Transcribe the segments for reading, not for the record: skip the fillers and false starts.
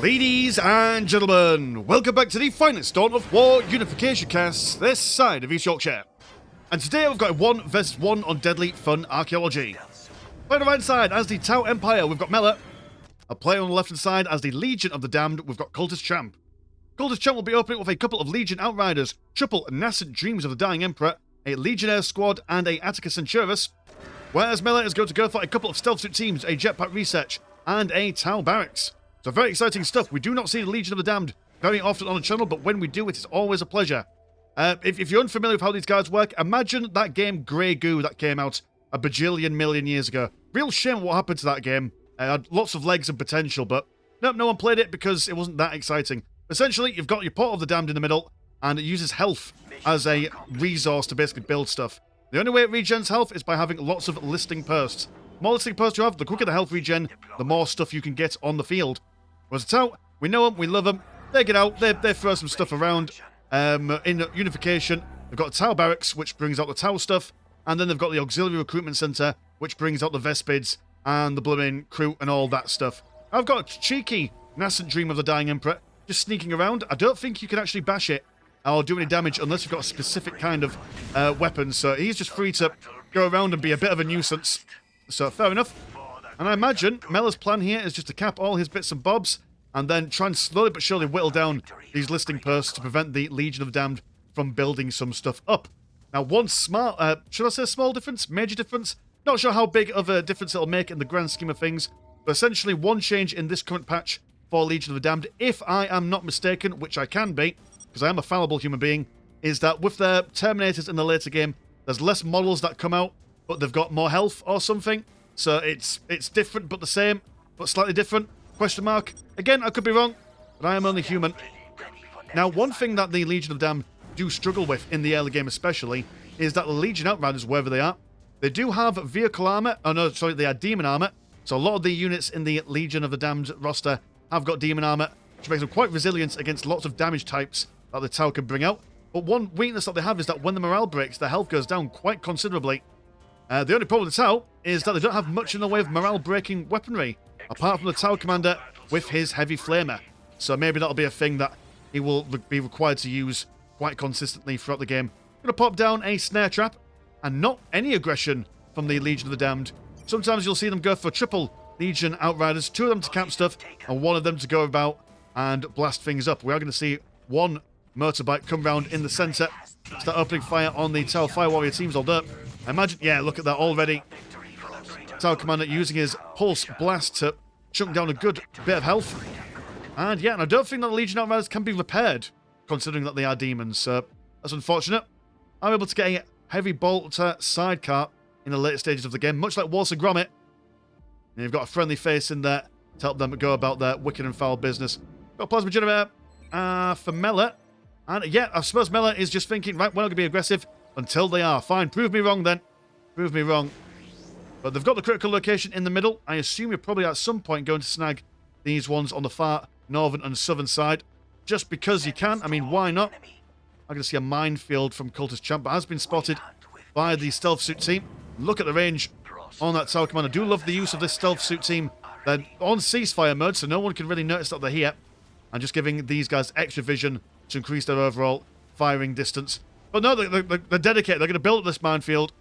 Ladies and gentlemen, welcome back to the finest Dawn of War Unification cast this side of East Yorkshire. And today we've got a 1 vs 1 on Deadly Fun Archaeology. Playing on the right side as the Tau Empire, we've got Mella. A player on the left hand side as the Legion of the Damned, we've got Cultist Champ. Cultist Champ will be opening with a couple of Legion Outriders, triple Nascent Dreams of the Dying Emperor, a Legionnaire squad, and a Attica Centuris. Whereas Mella is going to go for a couple of Stealth Suit teams, a Jetpack Research, and a Tau Barracks. So very exciting stuff. We do not see the Legion of the Damned very often on the channel, but when we do, it is always a pleasure. If you're unfamiliar with how these guys work, imagine that game Grey Goo that came out a bajillion million years ago. Real shame what happened to that game. It had lots of legs and potential, but nope, no one played it because it wasn't that exciting. Essentially, you've got your Port of the Damned in the middle, and it uses health as a resource to basically build stuff. The only way it regens health is by having lots of listing posts. The more listing posts you have, the quicker the health regen, the more stuff you can get on the field. Whereas the Tau, we know them, we love them. They get out, they throw some stuff around. In Unification, they've got Tau Barracks, which brings out the Tau stuff, and then they've got the Auxiliary Recruitment Centre, which brings out the Vespids and the blooming crew and all that stuff. I've got a cheeky Nascent Dream of the Dying Emperor just sneaking around. I don't think you can actually bash it or do any damage unless you've got a specific kind of weapon, so he's just free to go around and be a bit of a nuisance. So, fair enough. And I imagine Mella's plan here is just to cap all his bits and bobs and then try and slowly but surely whittle down these listing posts to prevent the Legion of the Damned from building some stuff up. Now, one smart, should I say small difference? Major difference? Not sure how big of a difference it'll make in the grand scheme of things, but essentially one change in this current patch for Legion of the Damned, if I am not mistaken, which I can be, because I am a fallible human being, is that with their Terminators in the later game, there's less models that come out, but they've got more health or something. So it's different but the same, but slightly different, question mark. Again, I could be wrong, but I am only human. Now, one thing that the Legion of Damned do struggle with in the early game especially, is that the Legion Outriders, wherever they are, they do have vehicle armor, oh no, sorry, they are demon armor. So a lot of the units in the Legion of the Damned roster have got demon armor, which makes them quite resilient against lots of damage types that the Tau can bring out. But one weakness that they have is that when the morale breaks, their health goes down quite considerably. The only problem with the Tau is that they don't have much in the way of morale-breaking weaponry, apart from the Tau Commander with his heavy flamer. So maybe that'll be a thing that he will be required to use quite consistently throughout the game. Gonna pop down a snare trap, and not any aggression from the Legion of the Damned. Sometimes you'll see them go for triple Legion Outriders, 2 of them to cap stuff, and 1 of them to go about and blast things up. We are going to see 1 motorbike come round in the centre, start opening fire on the Tau Fire Warrior teams all up. I imagine, yeah, look at that already. Tau Commander using his Pulse Blast to chunk down a good bit of health. And yeah, and I don't think that the Legion Outriders can be repaired, considering that they are demons, so that's unfortunate. I'm able to get a Heavy Bolter sidecar in the later stages of the game, much like Warsaw Gromit. And you've got a friendly face in there to help them go about their wicked and foul business. Got a Plasma Generator for Mella. And yeah, I suppose Mella is just thinking, right, we're not going to be aggressive until they are. Fine, prove me wrong then. Prove me wrong. But they've got the critical location in the middle. I assume you're probably at some point going to snag these ones on the far northern and southern side. Just because you can. I mean, why not? I'm going to see a minefield from Cultist Champ, but has been spotted by the Stealth Suit team. Look at the range on that Tower Commander. I do love the use of this Stealth Suit team. They're on ceasefire mode, so no one can really notice that they're here. And just giving these guys extra vision to increase their overall firing distance. But no, they're dedicated. They're going to build up this minefield.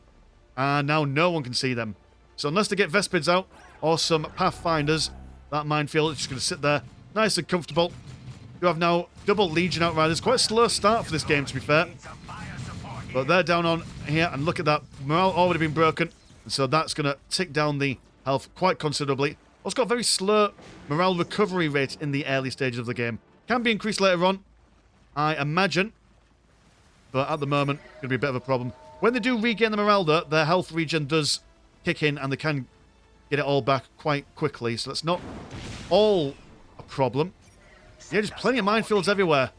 And now no one can see them. So unless they get Vespids out or some Pathfinders, that minefield is just going to sit there nice and comfortable. You have now double Legion Outriders. Quite a slow start for this game, to be fair. But they're down on here, and look at that. Morale already been broken. And so that's going to tick down the health quite considerably. Also got a very slow morale recovery rate in the early stages of the game. Can be increased later on, I imagine. But at the moment, going to be a bit of a problem. When they do regain the morale, though, their health regen does kick in, and they can get it all back quite quickly. So that's not all a problem. Yeah, just plenty of minefields everywhere.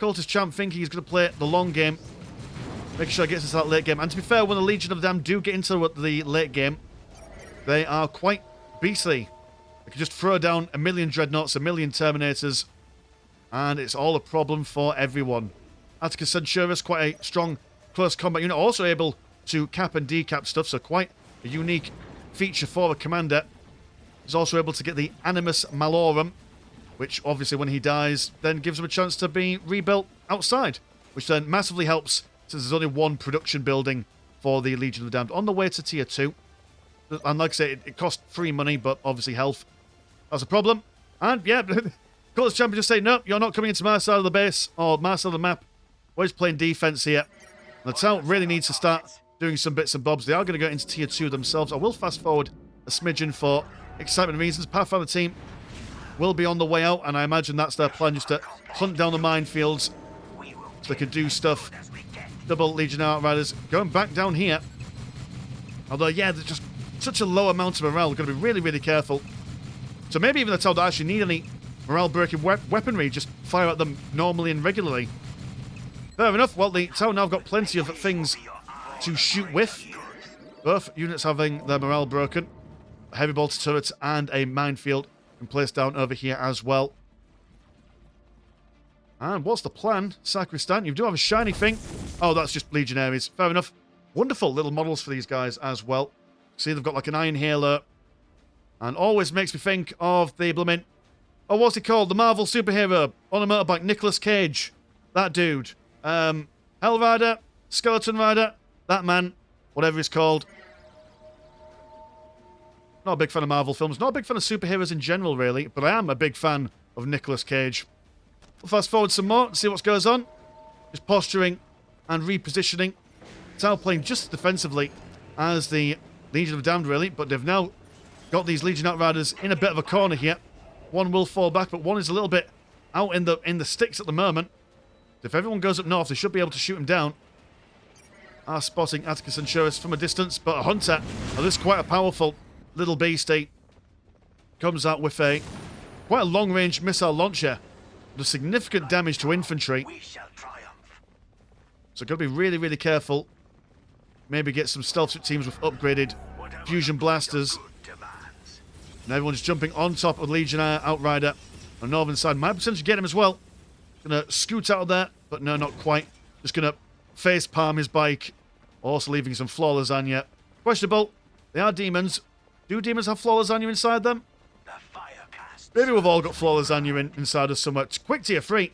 Cultist Champ thinking he's going to play the long game. Making sure he gets into that late game. And to be fair, when the Legion of the Damned do get into the late game, they are quite beastly. They can just throw down a million Dreadnoughts, a million Terminators, and it's all a problem for everyone. Attica Centuris, quite a strong close combat unit, also able to cap and decap stuff, so quite a unique feature for a commander. He's also able to get the Animus Malorum, which obviously when he dies then gives him a chance to be rebuilt outside, which then massively helps since there's only one production building for the Legion of the Damned on the way to tier 2. And like I say, it costs free money, but obviously health, that's a problem. And yeah, Cultist champion just say, no, you're not coming into my side of the base or my side of the map. We're just playing defense here. And the town really needs to start doing some bits and bobs. They are going to go into tier 2 themselves. I will fast forward a smidgen for excitement reasons. Pathfinder team will be on the way out, and I imagine that's their plan, just to hunt down the minefields so they can do stuff. Double Legion Outriders going back down here. Although, yeah, there's just such a low amount of morale. We've got to be really, really careful. So maybe even the town don't actually need any morale-breaking weaponry, just fire at them normally and regularly. Fair enough. Well, the town now have got plenty of things to shoot with. Both units having their morale broken. A heavy bolter turret and a minefield can place down over here as well. And what's the plan? Sacristan, you do have a shiny thing. Oh, that's just legionaries. Fair enough. Wonderful little models for these guys as well. See, they've got like an iron halo. And always makes me think of the blooming... Oh, what's he called? The Marvel superhero on a motorbike, Nicolas Cage. That dude. Hell Rider, Skeleton Rider, that man, whatever he's called. Not a big fan of Marvel films, not a big fan of superheroes in general, really, but I am a big fan of Nicolas Cage. We'll fast forward some more, see what goes on. Just posturing and repositioning. Tau playing just as defensively as the Legion of the Damned, really, but they've now got these Legion Outriders in a bit of a corner here. One will fall back, but one is a little bit out in the sticks at the moment. If everyone goes up north, they should be able to shoot him down. Are spotting Atticus and Shurus from a distance, but a hunter, now this is quite a powerful little beastie, comes out with a quite a long-range missile launcher. Does significant damage to infantry. So got to be really, really careful. Maybe get some stealth teams with upgraded fusion blasters. And everyone's jumping on top of Legion Outrider on the northern side. Might potentially get him as well. Gonna scoot out of there, but no, not quite. Just gonna face palm his bike. Also leaving some floor lasagna. Questionable. They are demons. Do demons have floor lasagna inside them? Maybe we've all got floor lasagna inside us somewhere. It's quick tier 3.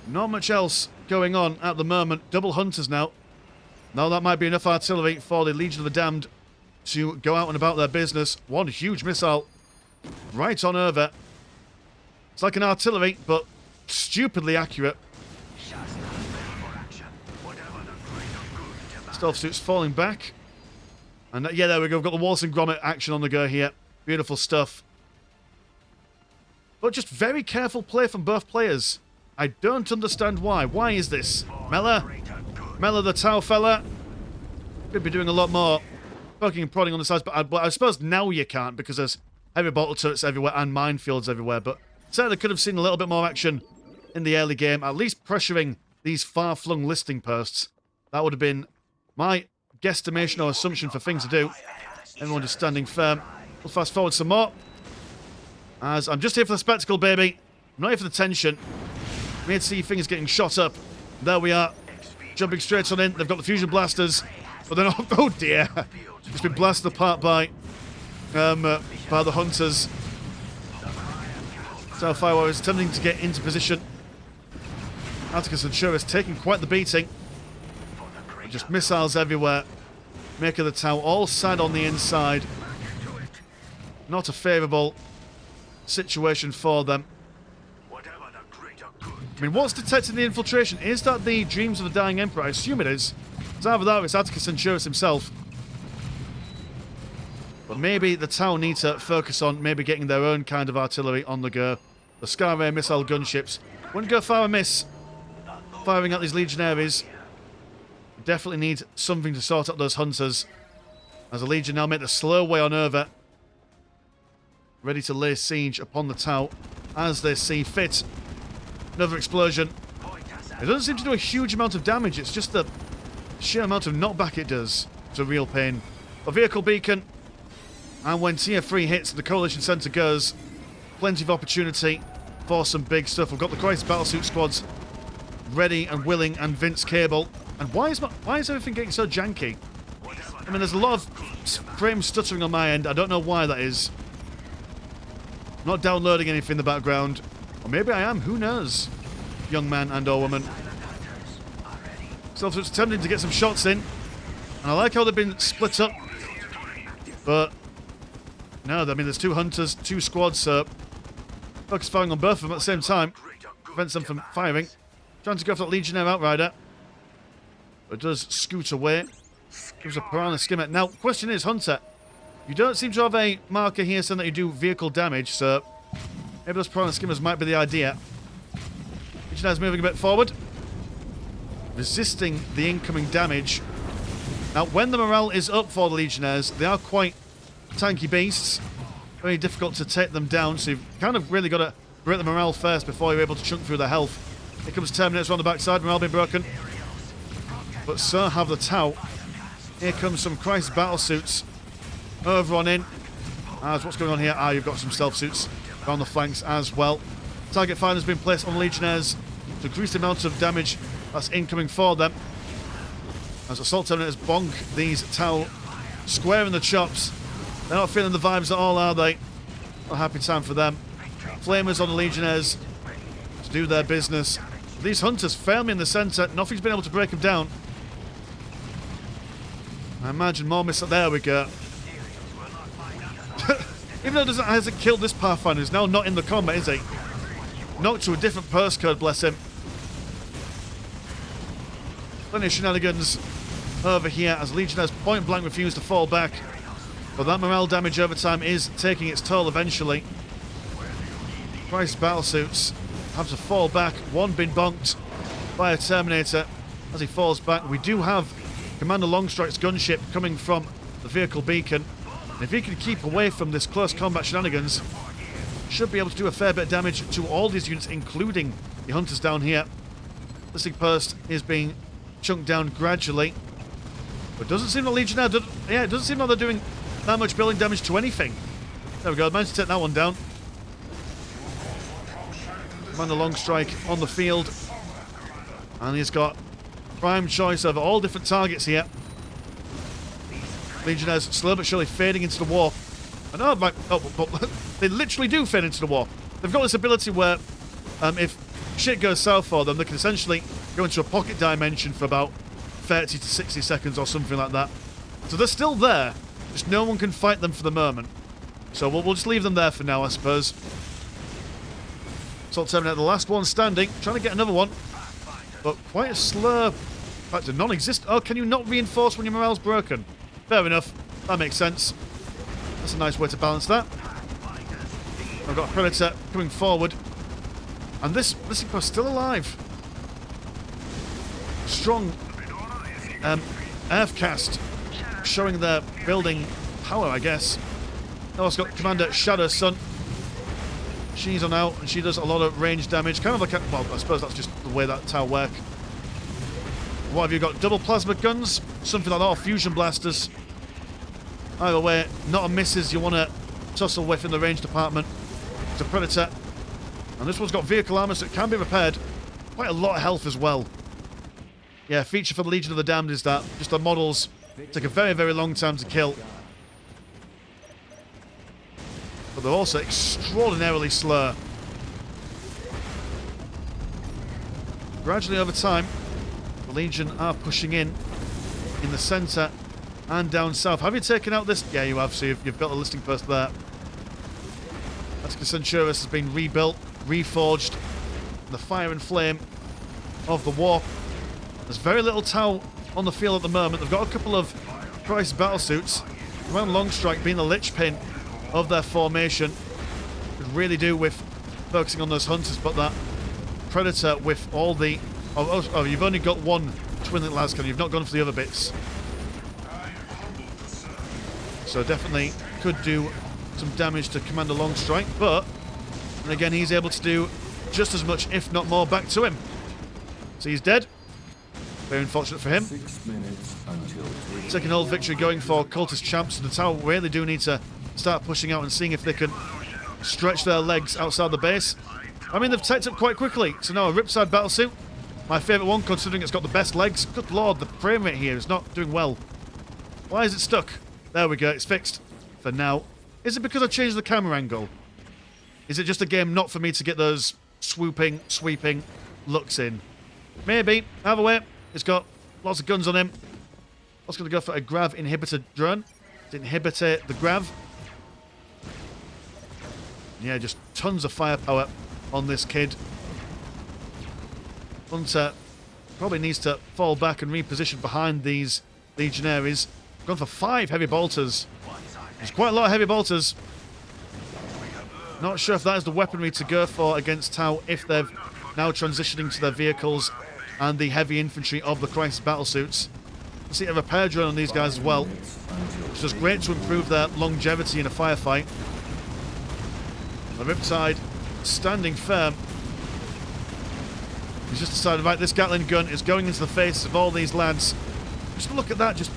Not much else going on at the moment. Double hunters now. Now that might be enough artillery for the Legion of the Damned to go out and about their business. One huge missile right on over. It's like an artillery, but stupidly accurate. Stealth suits falling back. And yeah, there we go. We've got the Waltz and Grommet action on the go here. Beautiful stuff. But just very careful play from both players. I don't understand why. Why is this? Mella? Mella the Tau fella? Could be doing a lot more poking and prodding on the sides, but I suppose now you can't because there's heavy bolter turrets everywhere and minefields everywhere. But certainly could have seen a little bit more action in the early game, at least pressuring these far-flung listing posts. That would have been my guesstimation or assumption for things to do. Everyone just standing firm. We'll fast forward some more. As I'm just here for the spectacle, baby. I'm not here for the tension. I'm here to see things getting shot up. There we are. Jumping straight on in. They've got the fusion blasters. But they're not... Oh, dear. Just been blasted apart by the hunters. So Fire Warriors attempting to get into position. Atticus and Shurus taking quite the beating. Just missiles everywhere. Making the Tau all sad on the inside. Not a favourable situation for them. I mean, what's detecting the infiltration? Is that the dreams of the dying Emperor? I assume it is. It's either that or it's Atticus and Shurus himself. But maybe the Tau need to focus on maybe getting their own kind of artillery on the go. The Scar Ray missile gunships wouldn't go far amiss firing at these legionaries. Definitely need something to sort out those hunters. As the Legion now make the slow way on over. Ready to lay siege upon the Tau as they see fit. Another explosion. It doesn't seem to do a huge amount of damage. It's just the sheer amount of knockback it does. It's a real pain. A vehicle beacon. And when tier 3 hits, the coalition centre goes. Plenty of opportunity for some big stuff. We've got the Crisis Battlesuit squads ready and willing, and Vince Cable. And why is everything getting so janky? I mean, there's a lot of frame stuttering on my end. I don't know why that is. not downloading anything in the background. Or maybe I am, who knows? Young man and or woman. Stealth suits attempting to get some shots in. And I like how they've been split up. But, no, I mean, there's 2 hunters, 2 squads, so focus firing on both of them at the same time. Prevents them from firing. Trying to go for that Legionnaire Outrider. But does scoot away. Gives a piranha skimmer. Now, question is, Hunter, you don't seem to have a marker here saying that you do vehicle damage, so maybe those piranha skimmers might be the idea. Legionnaire's moving a bit forward. Resisting the incoming damage. Now, when the morale is up for the Legionnaires, they are quite tanky beasts. Very difficult to take them down, so you've kind of really got to break the morale first before you're able to chunk through their health. Here comes Terminators on the backside, morale being broken. But so have the Tau. Here comes some Christ battlesuits. Over on in. What's going on here? You've got some stealth suits around the flanks as well. Target finder has been placed on the Legionnaires to increase the amount of damage that's incoming for them. As Assault Terminators bonk these Tau square in the chops. They're not feeling the vibes at all, are they? Not a happy time for them. Flamers on the Legionnaires to do their business. These hunters fail me in the centre. Nothing's been able to break them down. I imagine more missiles. There we go. Even though it hasn't killed this Pathfinder, he's now not in the combat, is he? Knocked to a different postcode, bless him. Plenty of shenanigans over here as Legionnaires point blank refuse to fall back. But that morale damage over time is taking its toll eventually. Christ battlesuits have to fall back. One been bonked by a Terminator as he falls back. We do have Commander Longstrike's gunship coming from the vehicle beacon. And if he can keep away from this close combat shenanigans, should be able to do a fair bit of damage to all these units, including the hunters down here. The sig post is being chunked down gradually. But it doesn't seem like Legionnaire... it doesn't seem like they're doing that much building damage to anything. There we go, managed to take that one down. Commander Longstrike on the field. And he's got prime choice over all different targets here. Legionnaires slow but surely fading into the warp. And they literally do fade into the warp. They've got this ability where if shit goes south for them, they can essentially go into a pocket dimension for about 30 to 60 seconds or something like that. So they're still there, just no one can fight them for the moment. So we'll just leave them there for now, I suppose. Assault Terminator, the last one standing, trying to get another one. But quite a slow... In fact, a non-existent... Oh, can you not reinforce when your morale's broken? Fair enough. That makes sense. That's a nice way to balance that. I've got a Predator coming forward. And this is still alive. Strong Earthcast showing their building power, I guess. Oh, it's got Commander Shadow Sun. She's on out and she does a lot of range damage. Kind of like a... Well, I suppose that's just the way that tower works. What have you got? Double plasma guns? Something like that, or fusion blasters. Either way, not a misses you want to tussle with in the range department. It's a Predator. And this one's got vehicle armor, so it can be repaired. Quite a lot of health as well. Yeah, feature for the Legion of the Damned is that just the models take a very, very long time to kill. But they're also extraordinarily slow. Gradually over time, the Legion are pushing in the centre and down south. Have you taken out this? Yeah, you have, so you've got the listing post there. Attica Centuris has been rebuilt, reforged. The fire and flame of the warp. There's very little Tau on the field at the moment. They've got a couple of Christ battlesuits. Commander Longstrike being the linchpin of their formation. Could really do with focusing on those hunters, but that Predator with all the... Oh, you've only got one twin lascan. You've not gone for the other bits. So definitely could do some damage to Commander Longstrike, but and again he's able to do just as much, if not more, back to him. So he's dead. Very unfortunate for him. 6 minutes until Second hold victory going for Cultist champs. The Tau really do need to start pushing out and seeing if they can stretch their legs outside the base. I mean, they've teched up quite quickly. So now a Ripside battlesuit. My favourite one, considering it's got the best legs. Good lord, the frame rate here is not doing well. Why is it stuck? There we go, it's fixed for now. Is it because I changed the camera angle? Is it just a game not for me to get those swooping, sweeping looks in? Maybe. Either way, it's got lots of guns on him. I was going to go for a grav inhibitor drone to inhibit the grav. Yeah, just tons of firepower on this kid. Hunter probably needs to fall back and reposition behind these legionaries. Gone for 5 heavy bolters. There's quite a lot of heavy bolters. Not sure if that is the weaponry to go for against Tau if they're now transitioning to their vehicles and the heavy infantry of the Crisis battlesuits. Let's see a repair drone on these guys as well, which is great to improve their longevity in a firefight. The Riptide standing firm. He's just decided, right, this Gatling gun is going into the faces of all these lads. Just look at that, just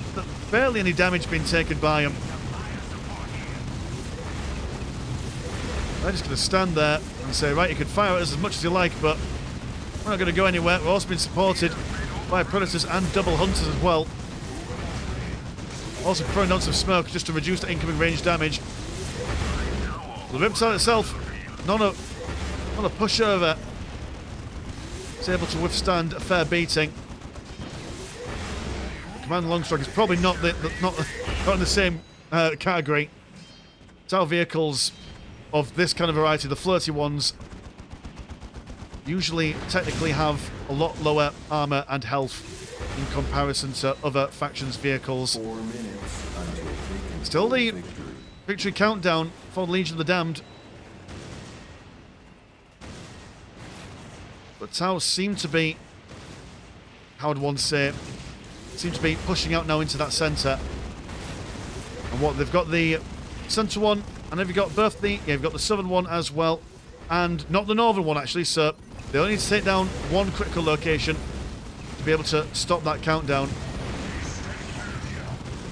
barely any damage being taken by him. They're just going to stand there and say, right, you can fire at us as much as you like, but we're not going to go anywhere. We're also being supported by Predators and double Hunters as well. Also throwing on some smoke just to reduce the incoming range damage. The Riptide itself, not a pushover. It's able to withstand a fair beating. Command Longstrike is probably not in the same category. Tau vehicles of this kind of variety, the flirty ones, usually technically have a lot lower armor and health in comparison to other factions' vehicles. 4 minutes until taking Still the victory. victory countdown for Legion of the Damned. But Tau seem to be, how would one say, seem to be pushing out now into that centre. And what, they've got the centre one, and have you got both the, yeah, you've got the southern one as well, and not the northern one actually, so they only need to take down one critical location to be able to stop that countdown.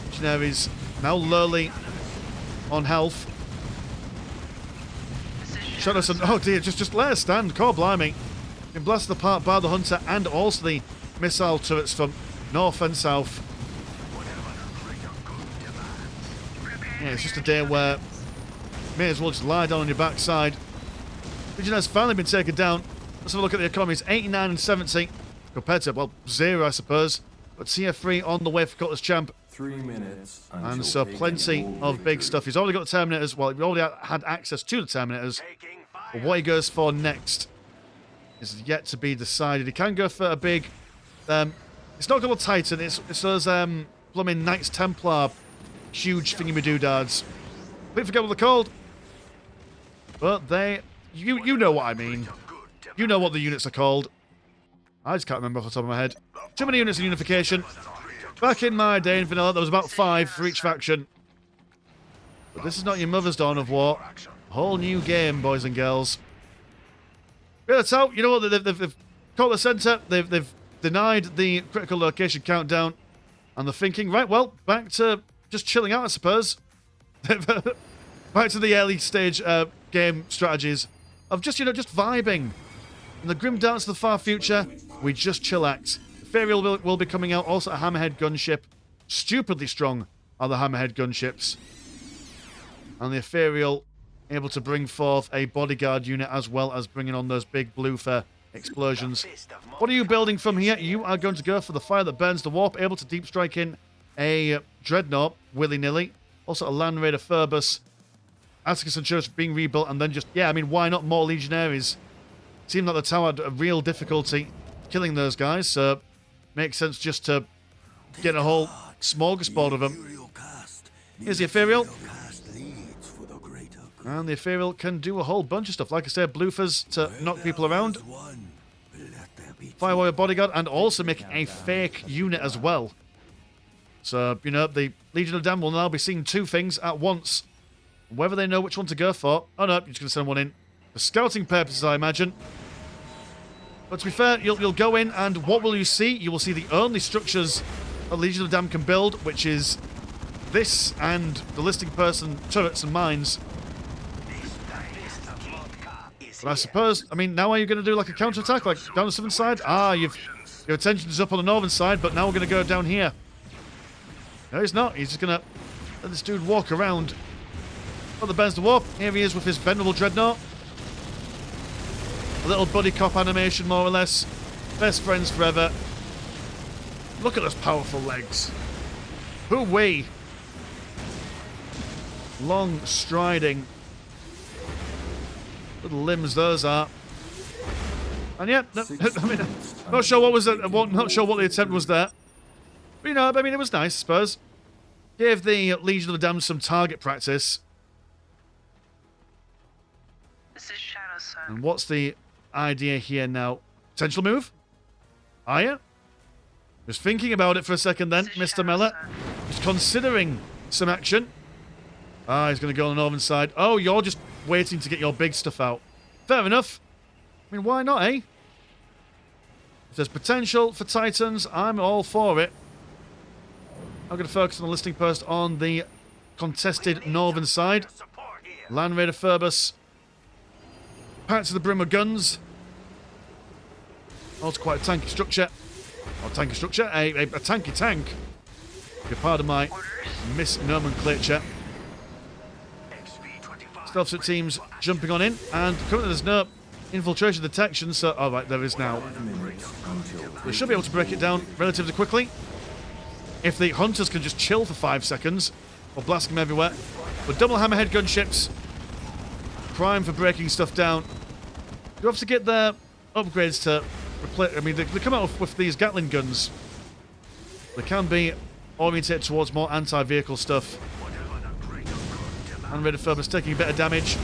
Legionaries now lowly on health. Shadowson, oh dear, just let us stand, core blimey. Been blasted apart by the Hunter and also the missile turrets from north and south. Yeah, it's just a day where may as well just lie down on your backside. Legion has finally been taken down. Let's have a look at the economies. 89 and 70 compared to, well, 0 I suppose. But tier 3 on the way for Cultist Champ. 3 minutes until And so taking plenty full of big victory. stuff. He's already got the Terminators. Well, he already had access to the Terminators. But what he goes for next is yet to be decided. He can go for a big... it's not called a Titan. It's those blooming Knights Templar huge thingy-madoodads. I forget what they're called. But they... You know what I mean. You know what the units are called. I just can't remember off the top of my head. Too many units in Unification. Back in my day in Vanilla, there was about 5 for each faction. But this is not your mother's Dawn of War. A whole new game, boys and girls. Yeah, that's out. You know what? They've caught the centre. They've denied the critical location countdown. And they're thinking, right, well, back to just chilling out, I suppose. Back to the early stage game strategies of just, just vibing. In the grim darts of the far future, we just chillax. Ethereal will be coming out, also a Hammerhead gunship. Stupidly strong are the Hammerhead gunships. And the Ethereal able to bring forth a bodyguard unit as well as bringing on those big bluefer explosions. What are you building from here? You are going to go for the fire that burns the warp, able to deep strike in a Dreadnought willy-nilly. Also a Land Raider Phoebus. Atticus and Church being rebuilt, and then just, yeah, I mean, why not more Legionaries? Seemed like the tower had a real difficulty killing those guys, so makes sense just to get a whole smorgasbord of them. Here's the Ethereal. And the Ethereal can do a whole bunch of stuff. Like I said, bloofers to knock people around. Fire Warrior Bodyguard, and also making a fake unit as well. So, the Legion of Damned will now be seeing 2 things at once. Whether they know which one to go for. Oh no, you're just going to send one in. For scouting purposes, I imagine. But to be fair, you'll go in, and what will you see? You will see the only structures a Legion of Damned can build, which is this and the listing person turrets and mines. But I suppose, I mean, now are you going to do like a counter-attack, like down the southern side? Ah, your attention is up on the northern side, but now we're going to go down here. No, he's not. He's just going to let this dude walk around. Well, the burns the warp. Here he is with his venerable Dreadnought. A little buddy cop animation, more or less. Best friends forever. Look at those powerful legs. Hoo-wee. Long, striding. Little limbs those are. And yeah, no, I mean, not sure what was that. Not sure what the attempt was there. But you know, I mean, it was nice, I suppose. Gave the Legion of the Damned some target practice. This is Shadow Sun. And what's the idea here now? Potential move? Are you? Just thinking about it for a second then, Mr. Mella. Just considering some action. Ah, he's going to go on the northern side. Oh, you're just waiting to get your big stuff out. Fair enough. I mean, why not, eh? If there's potential for Titans, I'm all for it. I'm going to focus on the listing post on the contested northern side. Land Raider Phoebus. Packed to the brim of guns. Also quite a tanky structure. Or tanky structure. A tanky tank. If you're pardon my misnomenclature. Stealth suit teams jumping on in. And currently there's no infiltration detection, so... Oh, right, there is now. We should be able to break it down relatively quickly. If the hunters can just chill for 5 seconds, or blast them everywhere. But double hammerhead gunships, prime for breaking stuff down. You have to get their upgrades to replace... I mean, they come out with these Gatling guns. They can be oriented towards more anti-vehicle stuff. And Raider Phoebus taking a bit of damage.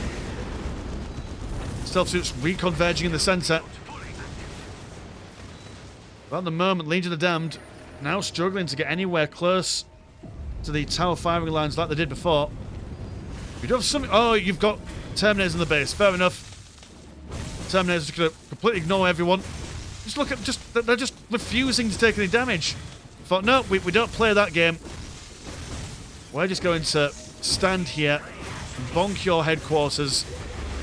Stealth suits reconverging in the centre. But at the moment, Legion of the Damned now struggling to get anywhere close to the tower firing lines like they did before. You do have some... Oh, you've got Terminators in the base. Fair enough. Terminators are just going to completely ignore everyone. Just look at... They're just refusing to take any damage. Thought, no, we don't play that game. We're just going to stand here and bonk your headquarters.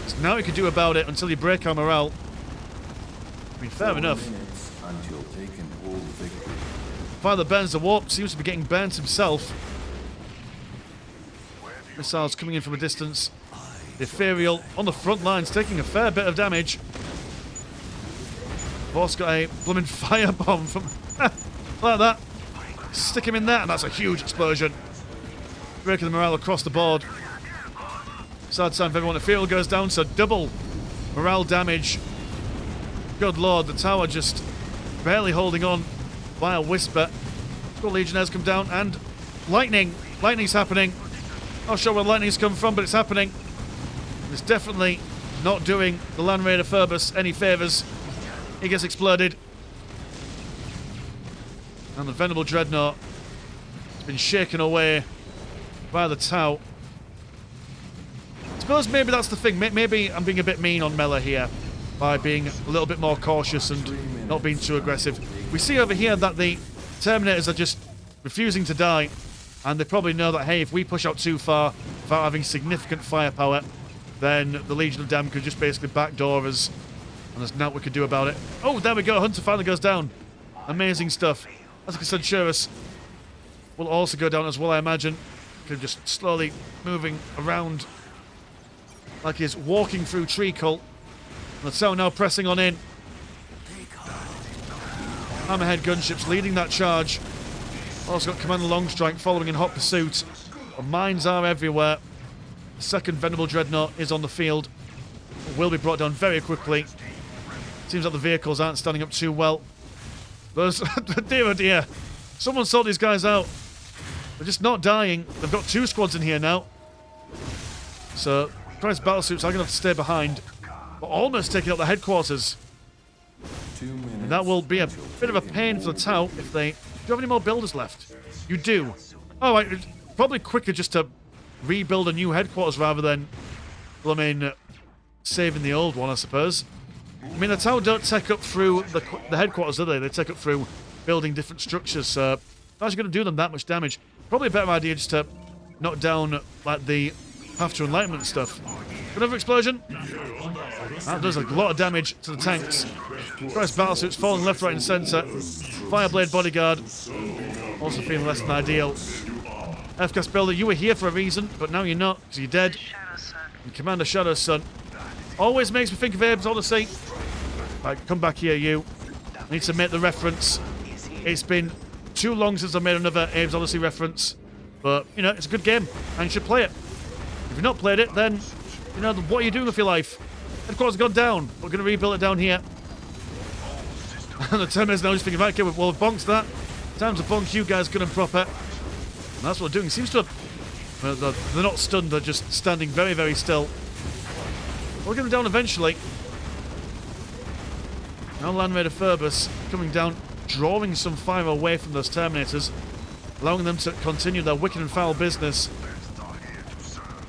There's nothing you can do about it until you break our morale. I mean, fair enough. Fire that burns the warp seems to be getting burnt himself. Missiles coming in from a distance. The Ethereal on the front lines taking a fair bit of damage. Boss got a blooming firebomb from... like that. Stick him in there, and that's a huge explosion. Breaking the morale across the board. Sad time for everyone. Ethereal goes down, so double morale damage. Good lord, the tower just barely holding on by a whisper. Got Legionnaires come down, and lightning. Lightning's happening. Not sure where lightning's come from, but it's happening. It's definitely not doing the Land Raider Phoebus any favours. He gets exploded. And the Venerable Dreadnought has been shaken away by the Tau. I suppose maybe that's the thing. Maybe I'm being a bit mean on Mella here by being a little bit more cautious and not being too aggressive. We see over here that the Terminators are just refusing to die, and they probably know that, hey, if we push out too far without having significant firepower, then the Legion of Damned could just basically backdoor us, and there's nothing we could do about it. Oh, there we go. Hunter finally goes down. Amazing stuff. As I said, Shurus will also go down as well, I imagine. Just slowly moving around like he's walking through treacle. And the Tau now pressing on in. Hammerhead gunships leading that charge. Also got Commander Longstrike following in hot pursuit. The mines are everywhere. The second Venerable Dreadnought is on the field. Will be brought down very quickly. Seems like the vehicles aren't standing up too well. Those, dear oh dear. Someone sort these guys out. They're just not dying. They've got 2 squads in here now. So, Christ battlesuits are going to have to stay behind. But almost taking out the headquarters. 2 minutes. And that will be a bit of a pain for the Tau if they... Do you have any more builders left? You do. Oh, right. It's probably quicker just to rebuild a new headquarters rather than, well, I mean, saving the old one, I suppose. I mean, the Tau don't take up through the headquarters, do they? They take up through building different structures, so not actually going to do them that much damage. Probably a better idea just to knock down, like, the Path to Enlightenment stuff. Another explosion. That does a lot of damage to the tanks. Christ battlesuits falling left, right, and centre. Fireblade bodyguard. Also feeling less than ideal. FCAS builder, you were here for a reason, but now you're not, because you're dead. And Commander Shadow Sun. Always makes me think of Abe's Odyssey. Right, come back here, you. I need to make the reference. It's been too long since I made another Abe's Odyssey reference. But, you know, it's a good game, and you should play it. If you've not played it, then, you know, what are you doing with your life? Headquarters gone down. We're going to rebuild it down here. And the Terminator's now just thinking, right, okay, well, we've bonked that. Time to bonk you guys good and proper. And that's what they're doing. Seems to have... Well, they're not stunned, they're just standing very, very still. We'll get them down eventually. Now Land Raider Phoebus coming down, drawing some fire away from those Terminators, allowing them to continue their wicked and foul business.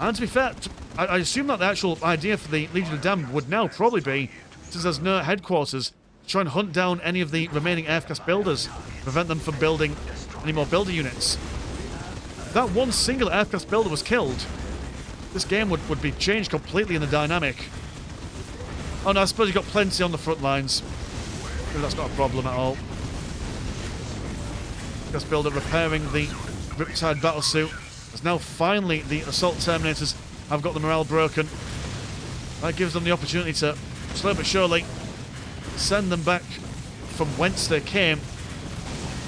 And to be fair, I assume that the actual idea for the Legion of Damned would now probably be, since there's no headquarters, to try and hunt down any of the remaining aircraft builders, prevent them from building any more builder units. If that one single aircraft builder was killed, this game would be changed completely in the dynamic. Oh no, I suppose you've got plenty on the front lines. Maybe that's not a problem at all. Aircraft builder repairing the Riptide battlesuit. As now finally the assault Terminators have got the morale broken. That gives them the opportunity to, slowly but surely, send them back from whence they came.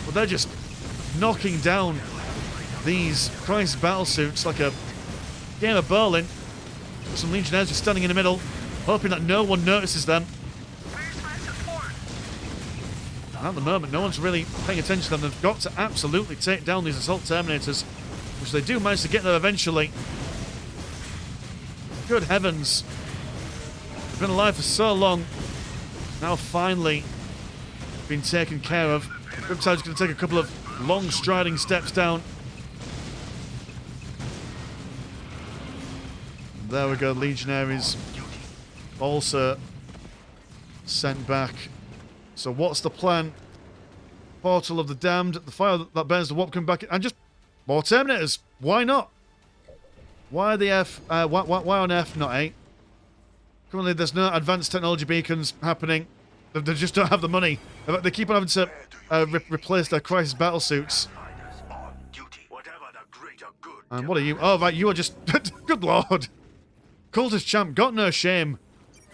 But they're just knocking down these Christ battlesuits like a game of bowling. Some Legionnaires just standing in the middle, hoping that no one notices them. Where's my support? And at the moment, no one's really paying attention to them. They've got to absolutely take down these assault Terminators, which they do manage to get there eventually. Good heavens. They've been alive for so long. Now finally been taken care of. Riptide's going to take a couple of long striding steps down. There we go, Legionaries also sent back. So what's the plan? Portal of the Damned, the fire that burns the warp coming back, and just more Terminators. Why not? Why the F? Why on F, not A? Currently, there's no advanced technology beacons happening. They just don't have the money. They keep on having to replace their crisis battlesuits. And what are you? Oh, right, you are just... Good lord. Cultist champ, got no shame.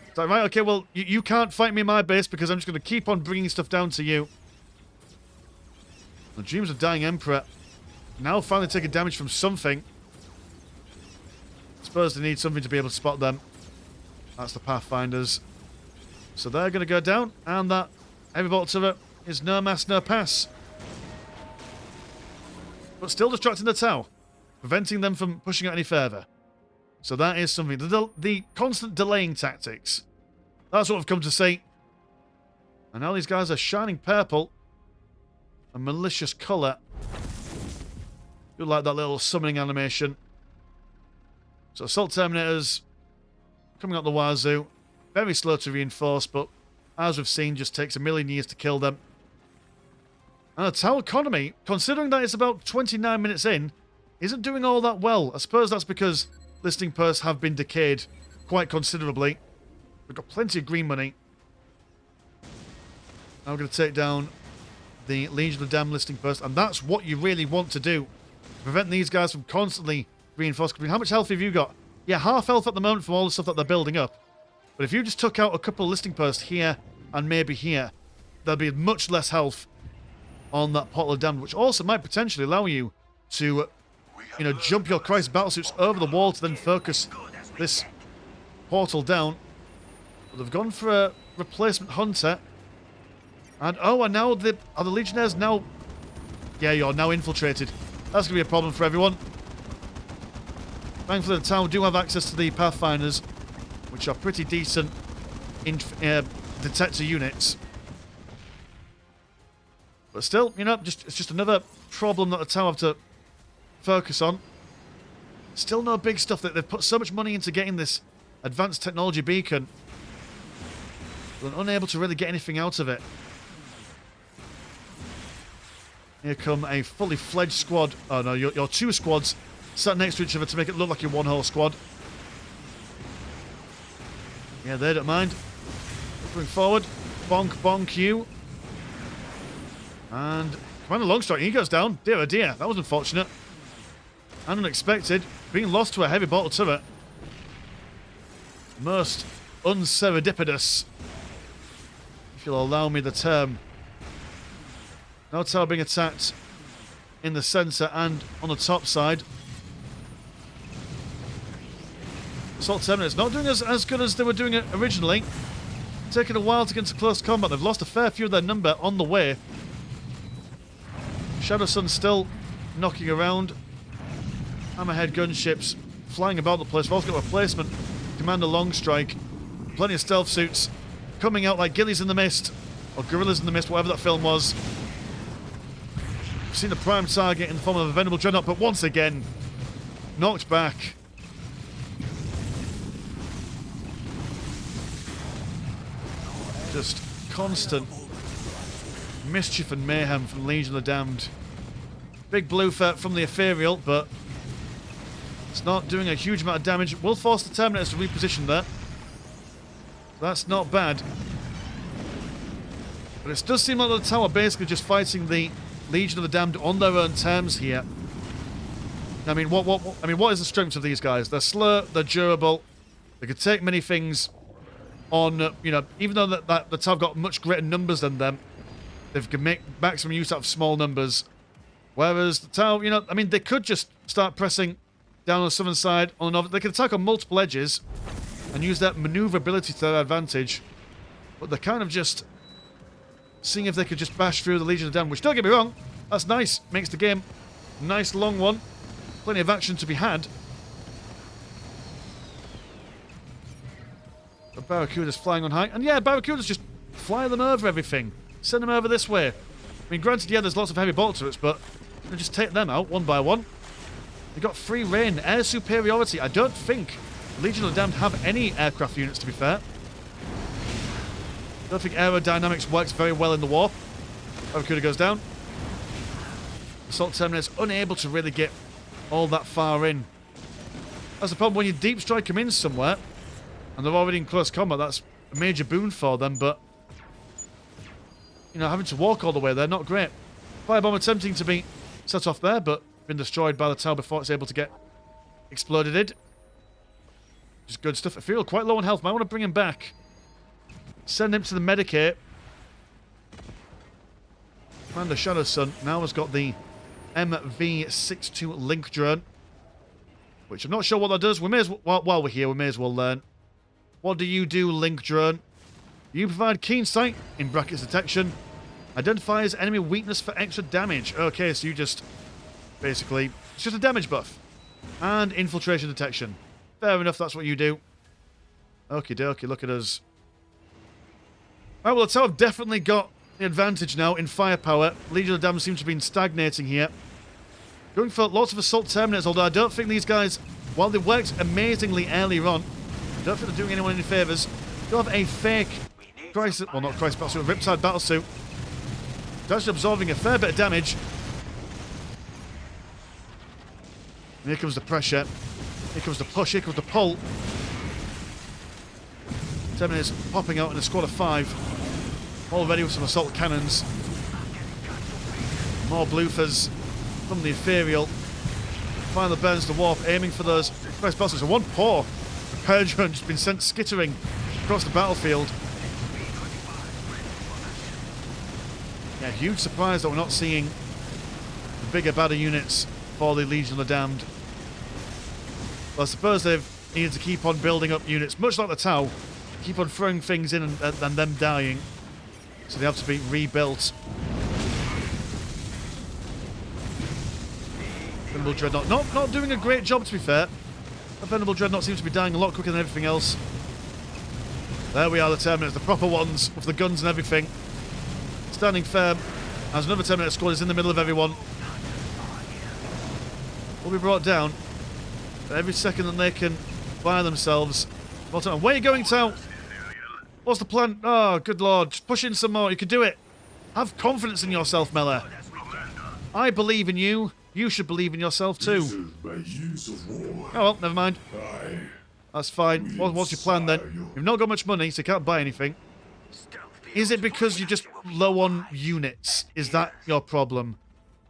It's like, right, okay, well, you can't fight me in my base because I'm just going to keep on bringing stuff down to you. The Dreams of Dying Emperor now finally taking damage from something. I suppose they need something to be able to spot them. That's the Pathfinders. So they're going to go down, and that heavy bolter turret is no mass, no pass. But still distracting the Tau, preventing them from pushing it any further. So that is something. The constant delaying tactics. That's what I've come to see. And now these guys are shining purple. A malicious colour. Do like that little summoning animation. So Assault Terminators coming out the wazoo. Very slow to reinforce, but as we've seen, just takes a million years to kill them. And the Tau economy, considering that it's about 29 minutes in, isn't doing all that well. I suppose that's because listing posts have been decayed quite considerably. We've got plenty of green money. Now we're going to take down the Legion of Damned listing post, and that's what you really want to do. Prevent these guys from constantly reinforcing. How much health have you got? Yeah, half health at the moment from all the stuff that they're building up. But if you just took out a couple of listing posts here and maybe here, there'd be much less health on that Portal of Damned, which also might potentially allow you to, you know, jump your Christ battlesuits over the wall to then focus this portal down. But they've gone for a replacement hunter. And oh, and now are the Legionnaires now... Yeah, you're now infiltrated. That's going to be a problem for everyone. Thankfully, the town do have access to the Pathfinders, which are pretty decent detector units. But still, you know, it's just another problem that the town have to focus on. Still no big stuff. They've put so much money into getting this advanced technology beacon. They're unable to really get anything out of it. Here come a fully fledged squad. Oh no, your two squads sat next to each other to make it look like your one whole squad. Yeah, they don't mind. Going forward. Bonk, bonk you. And Commander Longstrike, he goes down. Dear oh dear, that was unfortunate. And unexpected. Being lost to a heavy bolter turret. Most unserendipitous. if you'll allow me the term. Now tower being attacked in the centre and on the top side. Assault Terminators not doing as good as they were doing it originally. Taking a while to get into close combat. They've lost a fair few of their number on the way. Shadow Sun's still knocking around. Hammerhead gunships flying about the place. We've also got a replacement Commander Longstrike. Plenty of stealth suits coming out like gillies in the mist. Or gorillas in the mist, whatever that film was. We've seen the prime target in the form of a Venerable Dreadnought, but once again, knocked back. Just constant mischief and mayhem from Legion of the Damned. Big blue from the Ethereal, but it's not doing a huge amount of damage. Will force the Terminators to reposition there. That's not bad. But it does seem like the tower basically just fighting the Legion of the Damned on their own terms here. I mean, what is the strength of these guys? They're slow, they're durable, they can take many things on, you know, even though the tower got much greater numbers than them, they can make maximum use out of small numbers. Whereas the tower, you know, I mean, they could just start pressing down on the southern side. They can attack on multiple edges and use that maneuverability to their advantage. But they're kind of just seeing if they could just bash through the Legion of the Damned, which, don't get me wrong, that's nice. Makes the game a nice long one. Plenty of action to be had. The Barracuda's flying on high. And yeah, Barracuda's just fly them over everything. Send them over this way. I mean, granted, yeah, there's lots of heavy bolter turrets, but you know, just take them out one by one. They've got free reign, air superiority. I don't think Legion of the Damned have any aircraft units, to be fair. I don't think aerodynamics works very well in the warp. Barracuda goes down. Assault Terminator's unable to really get all that far in. That's the problem when you deep strike them in somewhere and they're already in close combat. That's a major boon for them, but you know, having to walk all the way there, not great. Firebomb attempting to be set off there, but been destroyed by the tower before it's able to get exploded. Just good stuff. I feel quite low on health. Might want to bring him back. Send him to the Medicate. Commander Shadow Sun now has got the MV62 Link Drone, which I'm not sure what that does. We may as well, while we're here, we may as well learn. What do you do, Link Drone? You provide keen sight, in brackets detection, identifies enemy weakness for extra damage. Okay, so you just, basically, it's just a damage buff. And infiltration detection. Fair enough, that's what you do. Okie dokie, look at us. Right, well, the tower have definitely got the advantage now in firepower. Legion of the Damned seems to have been stagnating here. Going for lots of Assault Terminators, although I don't think these guys, while they worked amazingly earlier on, I don't think they're doing anyone any favours. They have a fake Crisis, well, not Crisis Battlesuit, a Riptide Battlesuit. It's actually absorbing a fair bit of damage. And here comes the pressure. Here comes the push, here comes the pull. Terminators popping out in a squad of 5. All ready with some assault cannons. More bloofers from the Ethereal. Finally burns the warp, aiming for those Crisis Battlesuits. And one poor repair drone just been sent skittering across the battlefield. Yeah, huge surprise that we're not seeing the bigger, badder units for the Legion of the Damned. Well, I suppose they've needed to keep on building up units, much like the Tau. Keep on throwing things in and them dying. So they have to be rebuilt. Venerable Dreadnought. Not doing a great job, to be fair. The Venerable Dreadnought seems to be dying a lot quicker than everything else. There we are, the Terminators, the proper ones, with the guns and everything. Standing firm, as another Terminator squad is in the middle of everyone. Will be brought down. But every second that they can buy themselves. Where are you going, Tau? What's the plan? Oh, good lord. Just push in some more. You can do it. Have confidence in yourself, Mella. I believe in you. You should believe in yourself, too. Oh, well, never mind. That's fine. What's your plan, then? You've not got much money, so you can't buy anything. Is it because you're just low on units? Is that your problem?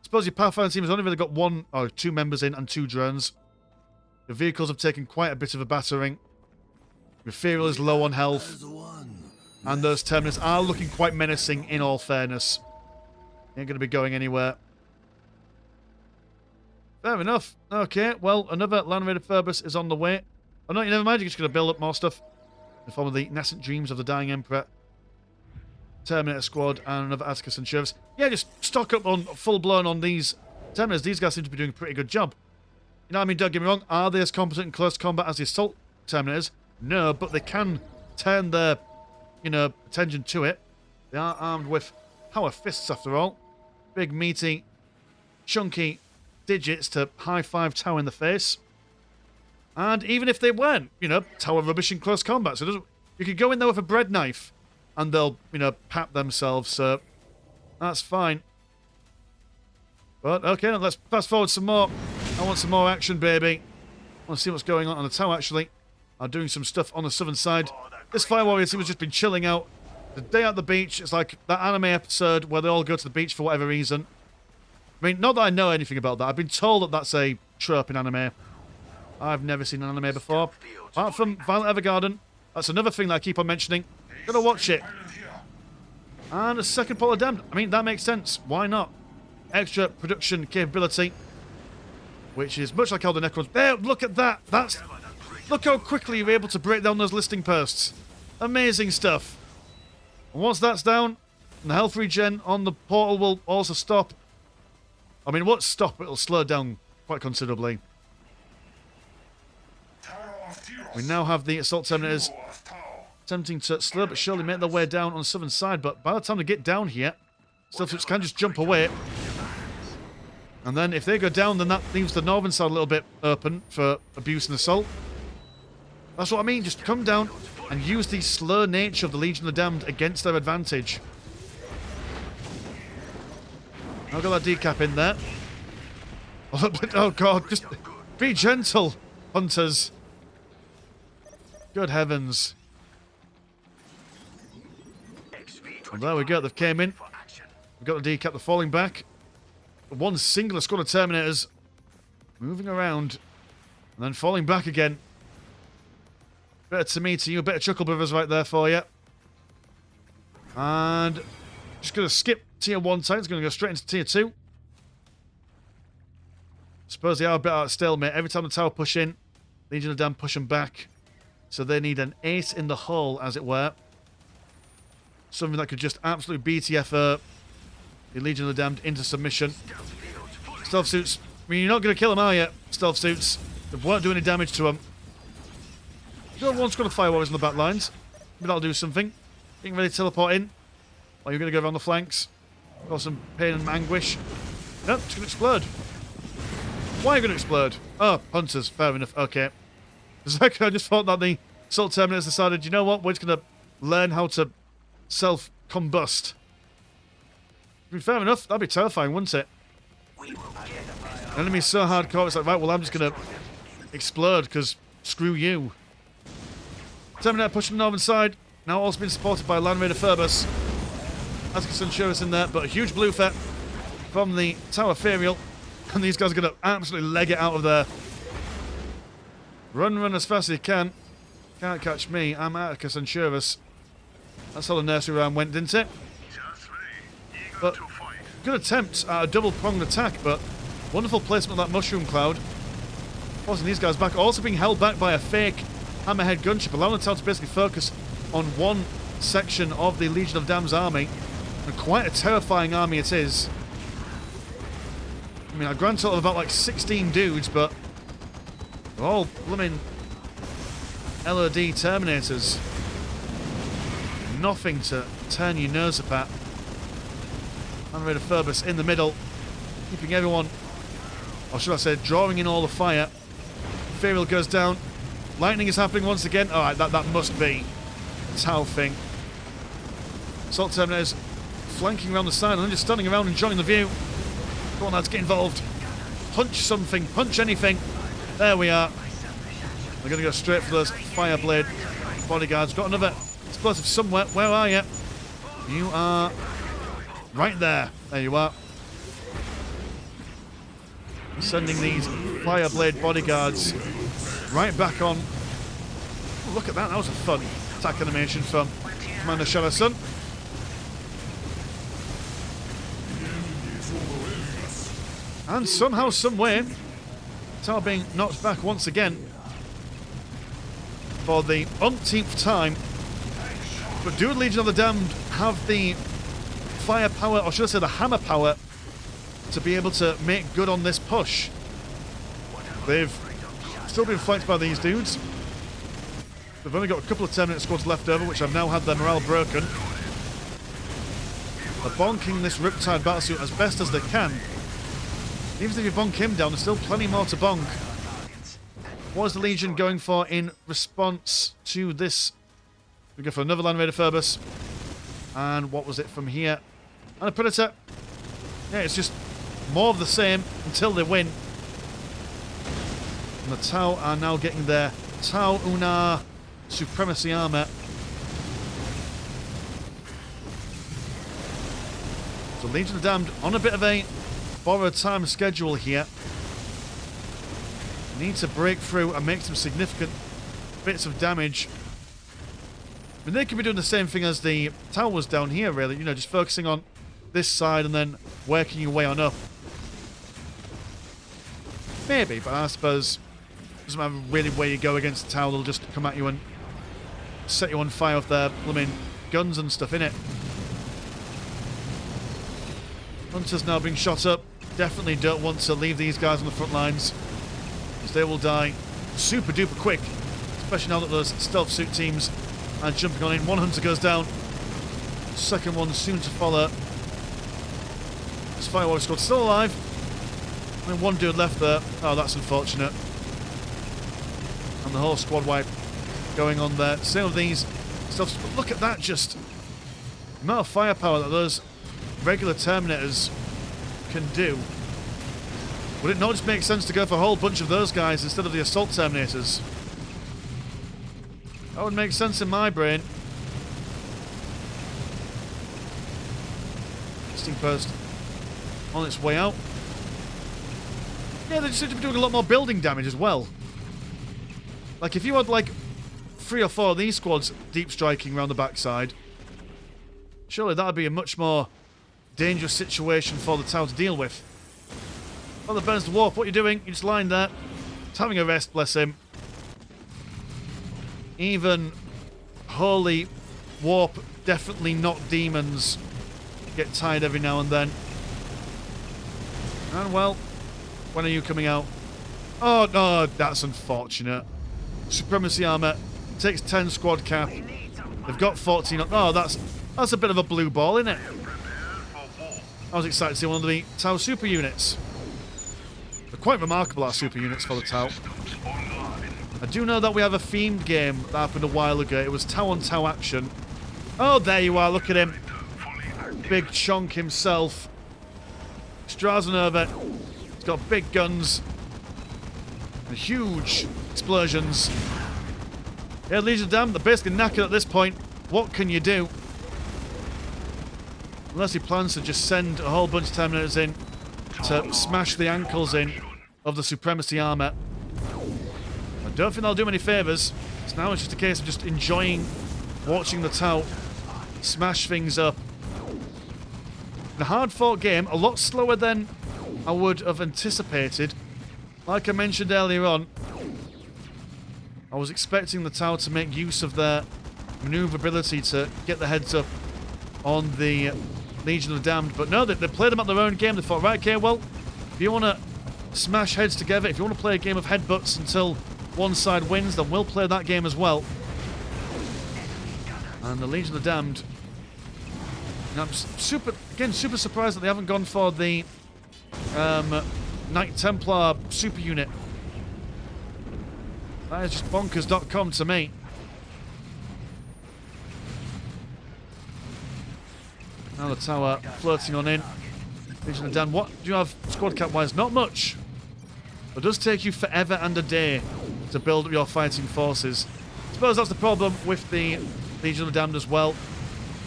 I suppose your Pathfinder team has only really got 1 or 2 members in and 2 drones. The vehicles have taken quite a bit of a battering. The Ethereal is low on health. And those Terminators are looking quite menacing, in all fairness. Ain't going to be going anywhere. Fair enough. Okay, well, another Land Raider Phoebus is on the way. Oh no, never mind, you're just going to build up more stuff. In the form of the nascent dreams of the dying Emperor. Terminator Squad and another Atticus and Sheriffs. Yeah, just stock up on full-blown on these Terminators. These guys seem to be doing a pretty good job. You know what I mean? Don't get me wrong. Are they as competent in close combat as the Assault Terminators? No, but they can turn their, attention to it. They are armed with power fists, after all. Big, meaty, chunky digits to high-five Tower in the face. And even if they weren't, Tower rubbish in close combat. So you could go in there with a bread knife and they'll, pap themselves. So that's fine. But, okay, let's fast forward some more. I want some more action, baby. I want to see what's going on the tower, actually. I'm doing some stuff on the southern side. This Fire Warrior team has just been chilling out. The day at the beach, it's like that anime episode where they all go to the beach for whatever reason. I mean, not that I know anything about that. I've been told that that's a trope in anime. I've never seen an anime before. Apart from Violet Evergarden. That's another thing that I keep on mentioning. Gotta watch it. And a second Polar Damned. I mean, that makes sense. Why not? Extra production capability. Which is much like how the Necrons... There, look at that! Look how quickly you're able to break down those listing posts. Amazing stuff. And once that's down, the health regen on the portal will also stop. I mean, it won't stop, it'll slow down quite considerably. We now have the Assault Terminators attempting to slow but surely make their way down on the southern side, but by the time they get down here, Stealth can just jump away. And then if they go down, then that leaves the northern side a little bit open for abuse and assault. That's what I mean, just come down and use the slow nature of the Legion of the Damned against their advantage. I've got that decap in there. Oh god, just be gentle, hunters. Good heavens. And there we go, they've came in. We've got the decap, they're falling back. One singular squad of Terminators moving around and then falling back again. Better to me, to you, better Chuckle Brothers right there for you. And just going to skip tier 1 Titans, going to go straight into tier 2. Suppose they are a bit out of stalemate. Every time the tower push in, Legion of the Damned push them back. So they need an ace in the hole, as it were. Something that could just absolutely BTF the Legion of the Damned into submission. Stealth suits. I mean, you're not going to kill them, are you? Stealth suits. They won't do any damage to them. You got one squad of Fire Warriors on the back lines. Maybe that'll do something. Getting ready to teleport in. Or you're going to go around the flanks. Cause some pain and anguish. Nope, it's going to explode. Why are you going to explode? Oh, hunters. Fair enough. Okay. For a second, I just thought that the Assault Terminators decided, you know what? We're just going to learn how to self-combust. I mean, fair enough. That'd be terrifying, wouldn't it? Enemy's so hardcore, it's like, right, well, I'm just going to explode, because screw you. Terminator pushing the northern side. Now also been supported by Land Raider Phoebus. Atticus and Sheriffs in there, but a huge blue threat from the Tower Ferial. And these guys are going to absolutely leg it out of there. Run as fast as you can. Can't catch me. I'm Atticus and Sheriffs. That's how the nursery round went, didn't it? But good attempt at a double-pronged attack, but wonderful placement of that mushroom cloud. Forcing these guys back. Also being held back by a fake hammerhead gunship, allowing the tower to basically focus on one section of the Legion of Damned's army. And quite a terrifying army it is. I mean, a grand total of about like 16 dudes, but they're all blooming LOD Terminators. Nothing to turn your nose up at. Land Raider Phoebus in the middle, keeping everyone, or should I say, drawing in all the fire. Ferial goes down. Lightning is happening once again. Alright, that must be a Tau thing. Assault Terminators flanking around the side and then just standing around enjoying the view. Come on, lads, get involved. Punch something, punch anything. There we are. We're going to go straight for those Fireblade bodyguards. Got another explosive somewhere. Where are you? You are right there. There you are. Sending these Fireblade bodyguards right back on. Oh, look at that. That was a fun attack animation from Commander Shadow Sun. And somehow, someway, tower being knocked back once again for the umpteenth time. But do Legion of the Damned have the firepower, or should I say the hammer power, to be able to make good on this push? They've still been flanked by these dudes. They've only got a couple of Terminator squads left over, which have now had their morale broken. They're bonking this Riptide battlesuit as best as they can. Even if you bonk him down, there's still plenty more to bonk. What is the Legion going for in response to this? We go for another Land Raider Phoebus. And what was it from here? And a Predator. Yeah, it's just more of the same until they win. And the Tau are now getting their Tau Unar Supremacy Armor. So Legion of the Damned on a bit of a borrowed time schedule here. Need to break through and make some significant bits of damage. I mean, they could be doing the same thing as the towers down here, really. You know, just focusing on this side and then working your way on up. Maybe, but I suppose it doesn't matter really where you go against the tower. They'll just come at you and set you on fire with their blooming guns and stuff, innit? Hunters now being shot up. Definitely don't want to leave these guys on the front lines, because they will die super duper quick, especially now that those stealth suit teams are jumping on in. One hunter goes down, second one soon to follow. This Firewall squad still alive. Only one dude left there. Oh, that's unfortunate. And the whole squad wipe going on there. Same with these stealth. But look at that, just the amount of firepower that those regular Terminators can do. Would it not just make sense to go for a whole bunch of those guys instead of the Assault Terminators? That would make sense in my brain. Sting Post on its way out. Yeah, they just seem to be doing a lot more building damage as well. Like, if you had, like, 3 or 4 of these squads deep striking around the backside, surely that would be a much more dangerous situation for the tower to deal with. Father Burns the Warp, what are you doing? You just lying there. He's having a rest, bless him. Even holy Warp, definitely not demons, get tired every now and then. And well, when are you coming out? Oh no, that's unfortunate. Supremacy Armor takes 10 squad cap. They've got 14. Oh, that's a bit of a blue ball, isn't it? I was excited to see one of the Tau super units. They're quite remarkable, our super units for the Tau. I do know that we have a themed game that happened a while ago. It was Tau on Tau action. Oh, there you are. Look at him. Big chonk himself. Strazenova. He's got big guns. And huge explosions. Yeah, Legion of the Damned, they're basically knackered at this point. What can you do? Unless he plans to just send a whole bunch of Terminators in to smash the ankles in of the Supremacy Armor. I don't think they'll do him any favours. So now it's just a case of just enjoying watching the Tau smash things up. In a hard-fought game, a lot slower than I would have anticipated. Like I mentioned earlier on, I was expecting the Tau to make use of their maneuverability to get the heads up on the Legion of the Damned, but no, they played them at their own game. They thought, right, okay, well, if you want to smash heads together, if you want to play a game of headbutts until one side wins, then we'll play that game as well. And the Legion of the Damned, I'm super surprised that they haven't gone for the Knight Templar super unit. That is just bonkers.com to me. Now the tower floating on in. Legion of the Damned, what do you have squad cap wise? Not much. But it does take you forever and a day to build up your fighting forces. I suppose that's the problem with the Legion of the Damned as well,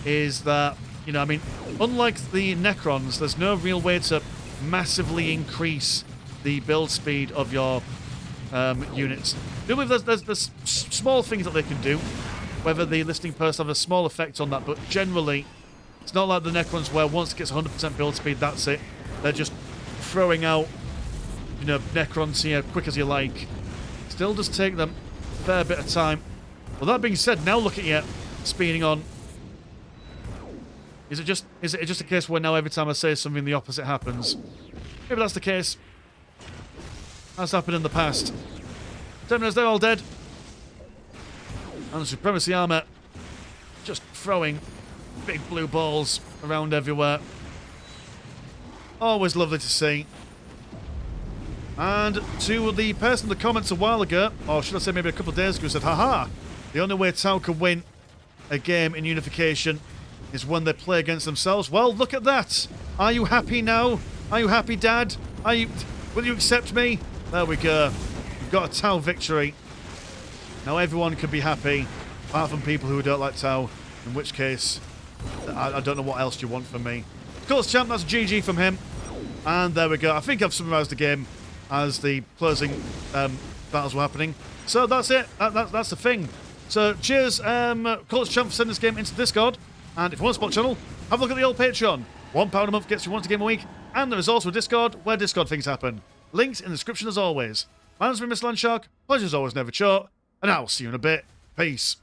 is that, you know, I mean, unlike the Necrons, there's no real way to massively increase the build speed of your units. The only there's small things that they can do. whether the listing posts have a small effect on that, but generally, it's not like the Necrons where once it gets 100% build speed, that's it. They're just throwing out, you know, Necrons here quick as you like. Still does take them a fair bit of time. Well, that being said, now look at you speeding on. Is it just a case where now every time I say something, the opposite happens? Maybe that's the case. That's happened in the past. Terminators, they're all dead. And the Supremacy Armor just throwing big blue balls around everywhere. Always lovely to see. And to the person in the comments a while ago, or should I say maybe a couple of days ago, said, haha, the only way Tau can win a game in Unification is when they play against themselves. Well, look at that. Are you happy now? Are you happy, Dad? Will you accept me? There we go. We've got a Tau victory. Now everyone can be happy, apart from people who don't like Tau, in which case, I don't know what else you want from me. Of course, champ, that's a GG from him. And there we go. I think I've summarised the game as the closing battles were happening. So that's it. That's the thing. So cheers, Cultist champ, for sending this game into Discord. And if you want to support the channel, have a look at the old Patreon. £1 a month gets you once a game a week. And there is also a Discord where Discord things happen. Links in the description as always. My name's been Mr. Landshark. Pleasure as always, never short. And I'll see you in a bit. Peace.